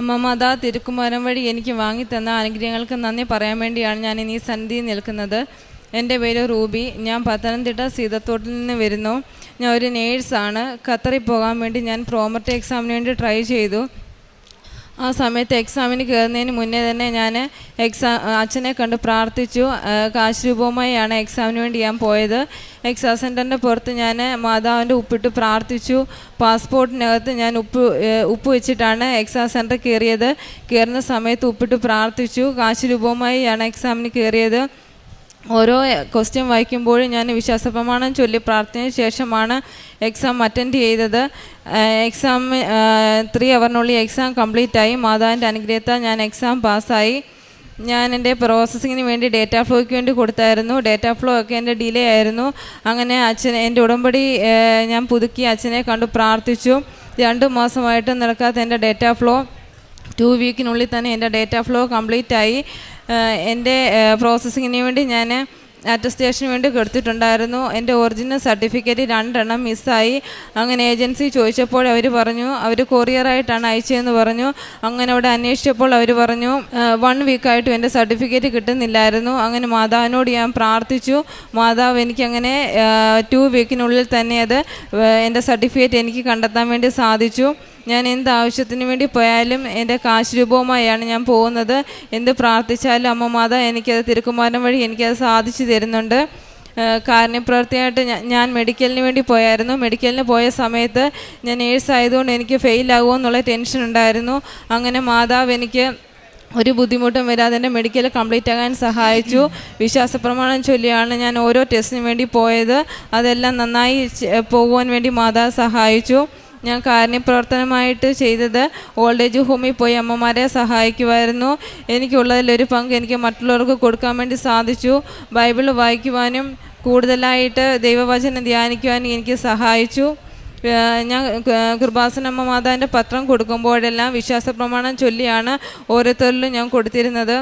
അമ്മ മാതാ തിരുക്കുമാരൻ വഴി എനിക്ക് വാങ്ങിത്തന്ന അനുഗ്രഹങ്ങൾക്ക് നന്ദി പറയാൻ വേണ്ടിയാണ് ഞാൻ ഇനി സന്നിധിയിൽ നിൽക്കുന്നത്. എൻ്റെ പേര് റൂബി. ഞാൻ പത്തനംതിട്ട സീതത്തോട്ടിൽ നിന്ന് വരുന്നു. ഞാൻ ഒരു നേഴ്സാണ്. ഖത്തറിൽ പോകാൻ വേണ്ടി ഞാൻ പ്രോമർട്ടി എക്സാമിന് വേണ്ടി ട്രൈ ചെയ്തു. ആ സമയത്ത് എക്സാമിന് കയറുന്നതിന് മുന്നേ തന്നെ ഞാൻ അച്ഛനെ കണ്ട് പ്രാർത്ഥിച്ചു. കാശ് രൂപവുമായാണ് എക്സാമിന് വേണ്ടി ഞാൻ പോയത്. എക്സാം സെൻറ്ററിൻ്റെ പുറത്ത് ഞാൻ മാതാവിൻ്റെ ഉപ്പിട്ട് പ്രാർത്ഥിച്ചു. പാസ്പോർട്ടിനകത്ത് ഞാൻ ഉപ്പ് വെച്ചിട്ടാണ് എക്സാം സെൻറ്റർ കയറിയത്. കയറുന്ന സമയത്ത് ഉപ്പിട്ട് പ്രാർത്ഥിച്ചു. കാശ് രൂപവുമായാണ് എക്സാമിന് കയറിയത്. ഓരോ ക്വസ്റ്റ്യൻ വായിക്കുമ്പോഴും ഞാൻ വിശ്വാസപ്രമാണം ചൊല്ലി പ്രാർത്ഥനയ്ക്ക് ശേഷമാണ് എക്സാം അറ്റൻഡ് ചെയ്തത്. എക്സാം 3 ഹവറിനുള്ളിൽ എക്സാം കംപ്ലീറ്റായി. മാതാവിൻ്റെ അനുഗ്രഹത്താൽ ഞാൻ എക്സാം പാസ്സായി. ഞാൻ എൻ്റെ പ്രോസസ്സിങ്ങിന് വേണ്ടി ഡേറ്റാ ഫ്ലോയ്ക്ക് വേണ്ടി കൊടുത്തായിരുന്നു. ഡേറ്റാ ഫ്ലോ ഒക്കെ എൻ്റെ ഡിലേ ആയിരുന്നു. അങ്ങനെ എൻ്റെ ഉടമ്പടി ഞാൻ പുതുക്കി അച്ഛനെ കണ്ടു പ്രാർത്ഥിച്ചു. 2 മാസമായിട്ട് നടക്കാത്ത എൻ്റെ ഡേറ്റാ ഫ്ലോ 2 വീക്കിനുള്ളിൽ തന്നെ എൻ്റെ ഡേറ്റാ ഫ്ലോ കംപ്ലീറ്റ് ആയി. എൻ്റെ പ്രോസസ്സിങ്ങിന് വേണ്ടി ഞാൻ അറ്റസ്റ്റേഷന് വേണ്ടി കൊടുത്തിട്ടുണ്ടായിരുന്നു. എൻ്റെ ഒറിജിനൽ സർട്ടിഫിക്കറ്റ് 2 എണ്ണം മിസ്സായി. അങ്ങനെ ഏജൻസി ചോദിച്ചപ്പോൾ അവർ പറഞ്ഞു അവർ കൊറിയറായിട്ടാണ് അയച്ചതെന്ന് പറഞ്ഞു. അങ്ങനെ അവിടെ അന്വേഷിച്ചപ്പോൾ അവർ പറഞ്ഞു 1 വീക്കായിട്ടും എൻ്റെ സർട്ടിഫിക്കറ്റ് കിട്ടുന്നില്ലായിരുന്നു. അങ്ങനെ മാതാവിനോട് ഞാൻ പ്രാർത്ഥിച്ചു. മാതാവ് എനിക്കങ്ങനെ 2 വീക്കിനുള്ളിൽ തന്നെ അത് എൻ്റെ സർട്ടിഫിക്കറ്റ് എനിക്ക് കണ്ടെത്താൻ വേണ്ടി സാധിച്ചു. ഞാൻ എന്ത് ആവശ്യത്തിന് വേണ്ടി പോയാലും എൻ്റെ കാശ് രൂപവുമായാണ് ഞാൻ പോകുന്നത്. എന്ത് പ്രാർത്ഥിച്ചാലും അമ്മ മാതാ എനിക്കത് തിരുക്കുമാരൻ വഴി എനിക്കത് സാധിച്ചു തരുന്നുണ്ട്. കാരുണ്യപ്രവൃത്തിയായിട്ട് ഞാൻ മെഡിക്കലിന് വേണ്ടി പോയായിരുന്നു. മെഡിക്കലിന് പോയ സമയത്ത് ഞാൻ നേഴ്സായതുകൊണ്ട് എനിക്ക് ഫെയിലാകുമോ എന്നുള്ള ടെൻഷൻ ഉണ്ടായിരുന്നു. അങ്ങനെ മാതാവ് എനിക്ക് ഒരു ബുദ്ധിമുട്ടും വരാതെ എൻ്റെ മെഡിക്കൽ കംപ്ലീറ്റ് ആകാൻ സഹായിച്ചു. വിശ്വാസപ്രമാണം ചൊല്ലിയാണ് ഞാൻ ഓരോ ടെസ്റ്റിന് വേണ്ടി പോയത്. അതെല്ലാം നന്നായി പോകുവാൻ വേണ്ടി മാതാവ് സഹായിച്ചു. ഞാൻ കാരുണ്യപ്രവർത്തനമായിട്ട് ചെയ്തത് ഓൾഡ് ഏജ് ഹോമിൽ പോയി അമ്മമാരെ സഹായിക്കുമായിരുന്നു. എനിക്കുള്ളതിലൊരു പങ്ക് എനിക്ക് മറ്റുള്ളവർക്ക് കൊടുക്കാൻ വേണ്ടി സാധിച്ചു. ബൈബിൾ വായിക്കുവാനും കൂടുതലായിട്ട് ദൈവവചനം ധ്യാനിക്കുവാനും എനിക്ക് സഹായിച്ചു. ഞാൻ കൃപാസനമ്മ മാതാവിൻ്റെ പത്രം കൊടുക്കുമ്പോഴെല്ലാം വിശ്വാസപ്രമാണം ചൊല്ലിയാണ് ഓരോരുത്തരിലും ഞാൻ കൊടുത്തിരുന്നത്.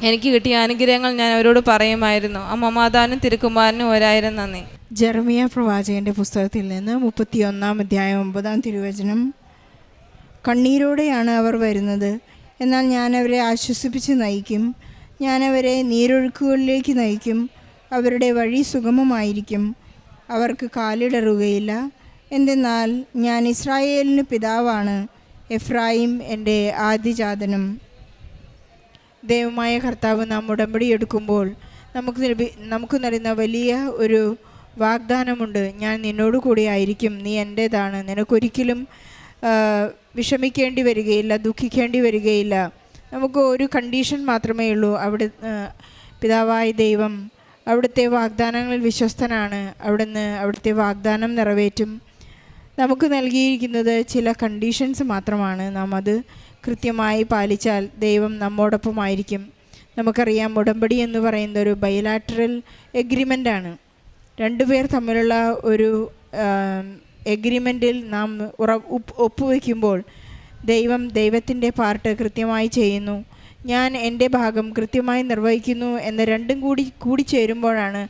എനിക്ക് കിട്ടിയ അനുഗ്രഹങ്ങൾ ഞാൻ അവരോട് പറയുമായിരുന്നു. അമ്മ മാതാവിനും തിരുക്കുമാരനും 1000 നന്ദി. ജെറമിയ പ്രവാചകൻ്റെ പുസ്തകത്തിൽ നിന്ന് 31-ാം അധ്യായം 9-ാം തിരുവചനം. കണ്ണീരോടെയാണ് അവർ വരുന്നത്, എന്നാൽ ഞാൻ അവരെ ആശ്വസിപ്പിച്ച് നയിക്കും. ഞാൻ അവരെ നീരൊഴുക്കുകളിലേക്ക് നയിക്കും. അവരുടെ വഴി സുഗമമായിരിക്കും. അവർക്ക് കാലിടറുകയില്ല. എന്തെന്നാൽ ഞാൻ ഇസ്രായേലിന് പിതാവാണ്, എഫ്രായിം എൻ്റെ ആദ്യജാതനും. ദൈവമായ കർത്താവ് നാം ഉടമ്പടി എടുക്കുമ്പോൾ നമുക്ക് നൽകുന്ന വലിയ ഒരു വാഗ്ദാനമുണ്ട്. ഞാൻ നിന്നോട് കൂടി ആയിരിക്കും, നീ എൻ്റേതാണ്, നിനക്കൊരിക്കലും വിഷമിക്കേണ്ടി വരികയില്ല, ദുഃഖിക്കേണ്ടി വരികയില്ല. നമുക്ക് ഒരു കണ്ടീഷൻ മാത്രമേ ഉള്ളൂ. പിതാവായ ദൈവം അവിടുത്തെ വാഗ്ദാനങ്ങളിൽ വിശ്വസ്തനാണ്. അവിടുത്തെ വാഗ്ദാനം നിറവേറ്റും. നമുക്ക് നൽകിയിരിക്കുന്നത് ചില കണ്ടീഷൻസ് മാത്രമാണ്. നാം അത് കൃത്യമായി പാലിച്ചാൽ ദൈവം നമ്മോടൊപ്പമായിരിക്കും. നമുക്കറിയാം, ഉടമ്പടി എന്ന് പറയുന്ന ഒരു ബൈലാറ്ററൽ എഗ്രിമെൻ്റാണ്. 2 പേർ തമ്മിലുള്ള ഒരു എഗ്രിമെൻറ്റിൽ നാം ഒപ്പുവെക്കുമ്പോൾ ദൈവത്തിൻ്റെ പാർട്ട് കൃത്യമായി ചെയ്യുന്നു, ഞാൻ എൻ്റെ ഭാഗം കൃത്യമായി നിർവഹിക്കുന്നു എന്ന് രണ്ടും കൂടി ചേരുമ്പോഴാണ്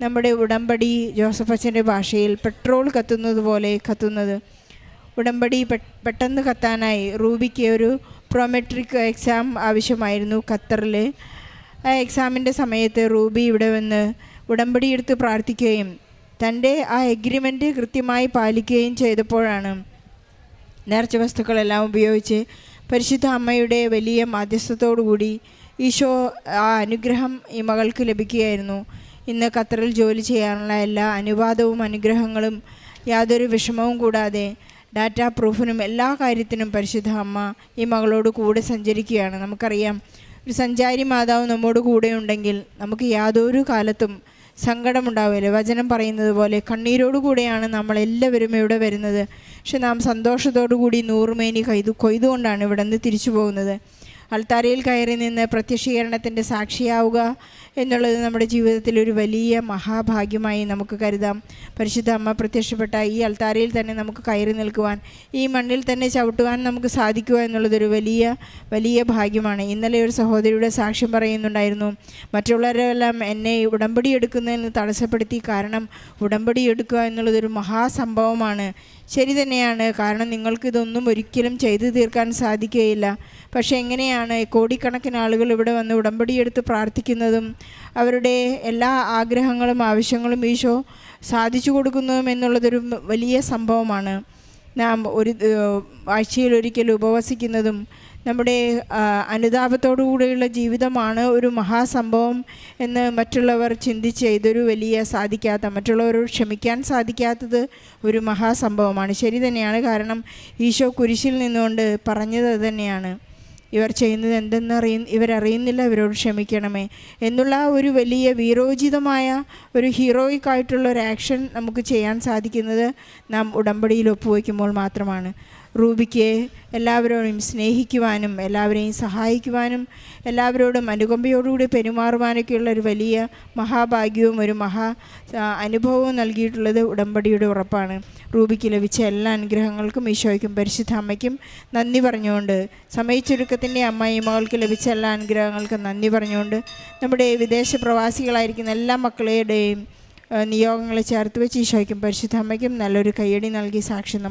നമ്മുടെ ഉടമ്പടി ജോസഫ് അച്ഛൻ്റെ ഭാഷയിൽ പെട്രോൾ കത്തുന്നത് പോലെ കത്തുന്നത്. ഉടമ്പടി പെട്ടെന്ന് കത്താനായി റൂബിക്ക് ഒരു പ്രോമെട്രിക് എക്സാം ആവശ്യമായിരുന്നു ഖത്തറിൽ. ആ എക്സാമിൻ്റെ സമയത്ത് റൂബി ഇവിടെ വന്ന് ഉടമ്പടി എടുത്ത് പ്രാർത്ഥിക്കുകയും തൻ്റെ ആ എഗ്രിമെൻറ്റ് കൃത്യമായി പാലിക്കുകയും ചെയ്തപ്പോഴാണ് നേർച്ച വസ്തുക്കളെല്ലാം ഉപയോഗിച്ച് പരിശുദ്ധ അമ്മയുടെ വലിയ മാധ്യസ്ഥത്തോടുകൂടി ഈശോ ആ അനുഗ്രഹം ഈ മകൾക്ക് ലഭിക്കുകയായിരുന്നു. ഇന്ന് ഖത്തറിൽ ജോലി ചെയ്യാനുള്ള എല്ലാ അനുവാദവും അനുഗ്രഹങ്ങളും യാതൊരു വിഷമവും കൂടാതെ ഡാറ്റാ പ്രൂഫിനും എല്ലാ കാര്യത്തിനും പരിശുദ്ധ അമ്മ ഈ മകളോട് കൂടെ സഞ്ചരിക്കുകയാണ്. നമുക്കറിയാം, ഒരു സഞ്ചാരി മാതാവ് നമ്മോട് കൂടെ ഉണ്ടെങ്കിൽ നമുക്ക് യാതൊരു കാലത്തും സങ്കടമുണ്ടാവില്ല. വചനം പറയുന്നത് പോലെ കണ്ണീരോടുകൂടെയാണ് നമ്മളെല്ലാവരും ഇവിടെ വരുന്നത്. പക്ഷെ നാം സന്തോഷത്തോടു കൂടി 100 മേനി കൊയ്തുകൊണ്ടാണ് ഇവിടെ നിന്ന് തിരിച്ചു പോകുന്നത്. അൾത്താരയിൽ കയറി നിന്ന് പ്രത്യക്ഷീകരണത്തിൻ്റെ സാക്ഷിയാവുക എന്നുള്ളത് നമ്മുടെ ജീവിതത്തിൽ ഒരു വലിയ മഹാഭാഗ്യമായി നമുക്ക് കരുതാം. പരിശുദ്ധ അമ്മ പ്രത്യക്ഷപ്പെട്ട ഈ അൾത്താരയിൽ തന്നെ നമുക്ക് കയറി നിൽക്കുവാൻ, ഈ മണ്ണിൽ തന്നെ ചവിട്ടുവാൻ നമുക്ക് സാധിക്കുക എന്നുള്ളതൊരു വലിയ വലിയ ഭാഗ്യമാണ്. ഇന്നലെ ഒരു സഹോദരിയുടെ സാക്ഷ്യം പറയുന്നുണ്ടായിരുന്നു, മറ്റുള്ളവരെല്ലാം എന്നെ ഉടമ്പടി എടുക്കുന്നതിന് തടസ്സപ്പെടുത്തി, കാരണം ഉടമ്പടി എടുക്കുക എന്നുള്ളതൊരു മഹാസംഭവമാണ്. ശരി തന്നെയാണ്, കാരണം നിങ്ങൾക്കിതൊന്നും ഒരിക്കലും ചെയ്തു തീർക്കാൻ സാധിക്കുകയില്ല. പക്ഷേ എങ്ങനെയാണ് കോടിക്കണക്കിന് ആളുകൾ ഇവിടെ വന്ന് ഉടമ്പടിയെടുത്ത് പ്രാർത്ഥിക്കുന്നതും അവരുടെ എല്ലാ ആഗ്രഹങ്ങളും ആവശ്യങ്ങളും ഈശോ സാധിച്ചു കൊടുക്കുന്നതും എന്നുള്ളതൊരു വലിയ സംഭവമാണ്. നാം ആഴ്ചയിലൊരിക്കൽ ഉപവസിക്കുന്നതും നമ്മുടെ അനുതാപത്തോടുകൂടിയുള്ള ജീവിതമാണ് ഒരു മഹാസംഭവം എന്ന് മറ്റുള്ളവർ ചിന്തിച്ച് ഇതൊരു വലിയ മറ്റുള്ളവരോട് ക്ഷമിക്കാൻ സാധിക്കാത്തത് ഒരു മഹാസംഭവമാണ്. ശരി തന്നെയാണ്, കാരണം ഈശോ കുരിശിൽ നിന്നുകൊണ്ട് പറഞ്ഞത് തന്നെയാണ്, ഇവർ ചെയ്യുന്നത് ഇവരറിയുന്നില്ല, ഇവരോട് ക്ഷമിക്കണമേ എന്നുള്ള ഒരു വലിയ വീരോചിതമായ ഒരു ഹീറോയിക്കായിട്ടുള്ള ഒരു ആക്ഷൻ നമുക്ക് ചെയ്യാൻ സാധിക്കുന്നത് നാം ഉടമ്പടിയിൽ ഒപ്പുവയ്ക്കുമ്പോൾ മാത്രമാണ്. റൂബിക്ക് എല്ലാവരോടും സ്നേഹിക്കുവാനും എല്ലാവരെയും സഹായിക്കുവാനും എല്ലാവരോടും അനുകമ്പയോടുകൂടി പെരുമാറുവാനൊക്കെയുള്ള ഒരു വലിയ മഹാഭാഗ്യവും ഒരു അനുഭവവും നൽകിയിട്ടുള്ളത് ഉടമ്പടിയുടെ ഉറപ്പാണ്. റൂബിക്ക് ലഭിച്ച എല്ലാ അനുഗ്രഹങ്ങൾക്കും ഈശോയ്ക്കും പരിശുദ്ധ അമ്മയ്ക്കും നന്ദി പറഞ്ഞുകൊണ്ട്, സമയച്ചുരുക്കത്തിൻ്റെ അമ്മായി മകൾക്ക് ലഭിച്ച എല്ലാ അനുഗ്രഹങ്ങൾക്കും നന്ദി പറഞ്ഞുകൊണ്ട്, നമ്മുടെ വിദേശ പ്രവാസികളായിരിക്കുന്ന എല്ലാ മക്കളുടെയും നിയോഗങ്ങളെ ചേർത്ത് വെച്ച് ഈശോയ്ക്കും പരിശുദ്ധ അമ്മയ്ക്കും നല്ലൊരു കയ്യടി നൽകി സാക്ഷ്യം